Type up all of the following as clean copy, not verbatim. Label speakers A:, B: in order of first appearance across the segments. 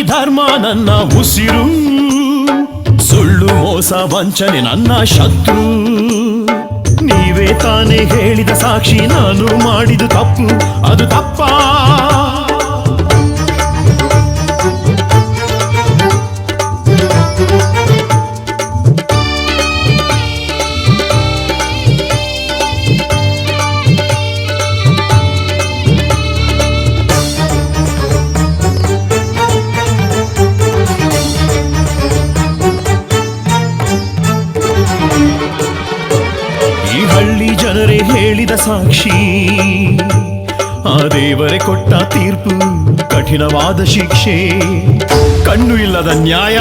A: ಧರ್ಮ ನನ್ನ ಉಸಿರು, ಸುಳ್ಳು ಮೋಸ ವಂಚನೆ ನನ್ನ ಶತ್ರು. ನೀವೇ ತಾನೇ ಹೇಳಿದ ಸಾಕ್ಷಿ, ನಾನು ಮಾಡಿದ ತಪ್ಪು ಅದು ತಪ್ಪಾ? ಈ ಹಳ್ಳಿ ಜನರೇ ಹೇಳಿದ ಸಾಕ್ಷಿ, ಆ ದೇವರೇ ಕೊಟ್ಟ ತೀರ್ಪು ಕಠಿಣವಾದ ಶಿಕ್ಷೆ. ಕಣ್ಣು ಇಲ್ಲದ ನ್ಯಾಯ,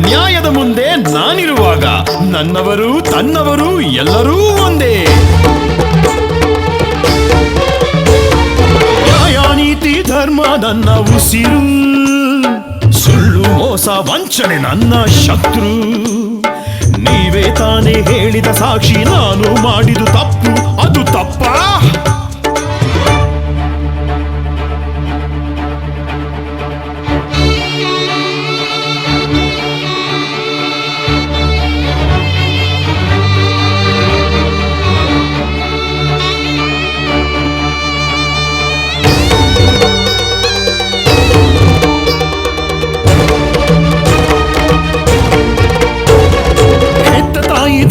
A: ನ್ಯಾಯದ ಮುಂದೆ ನಾನಿರುವಾಗ ನನ್ನವರು ತನ್ನವರು ಎಲ್ಲರೂ ಒಂದೇ. ನ್ಯಾಯ ನೀತಿ ಧರ್ಮ ನನ್ನ ಉಸಿರು, ಸುಳ್ಳು ಮೋಸ ವಂಚನೆ ನನ್ನ ಶತ್ರು. ನೀವೇ ತಾನೇ ಹೇಳಿದ ಸಾಕ್ಷಿ, ನಾನು ಮಾಡಿದು ತಪ್ಪು ಅದು ತಪ್ಪಾ?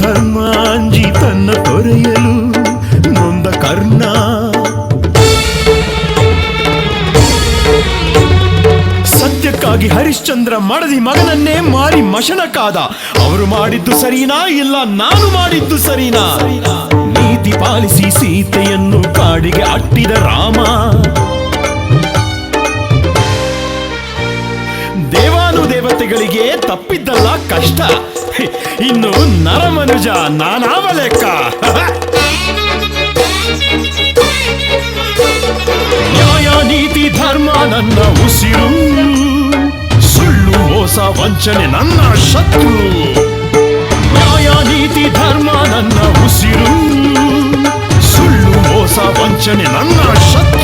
A: ಧರ್ಮ ಅಂಜಿ ತನ್ನ ತೊರೆಯಲು ನೊಂದ ಕರ್ಣ, ಸತ್ಯಕ್ಕಾಗಿ ಹರಿಶ್ಚಂದ್ರ ಮಡದಿ ಮಗನನ್ನೇ ಮಾರಿ ಮಶನಕ್ಕಾದ. ಅವರು ಮಾಡಿದ್ದು ಸರಿನಾ ಇಲ್ಲ ನಾನು ಮಾಡಿದ್ದು ಸರಿನಾ? ನೀತಿ ಪಾಲಿಸಿ ಸೀತೆಯನ್ನು ಕಾಡಿಗೆ ಅಟ್ಟಿದ ರಾಮ, ದೇವಾನುದೇವತೆಗಳಿಗೆ ತಪ್ಪಿದ್ದಲ್ಲ ಕಷ್ಟ, ಇನ್ನು ನರಮನುಜ ನಾನಾವ ಲೆಕ್ಕ? ನ್ಯಾಯ ನೀತಿ ಧರ್ಮ ನನ್ನ ಉಸಿರು, ಸುಳ್ಳು ಮೋಸ ವಂಚನೆ ನನ್ನ ಶತ್ರು. ನ್ಯಾಯ ನೀತಿ ಧರ್ಮ ನನ್ನ ಉಸಿರು, ಸುಳ್ಳು ಮೋಸ ವಂಚನೆ ನನ್ನ ಶತ್ರು.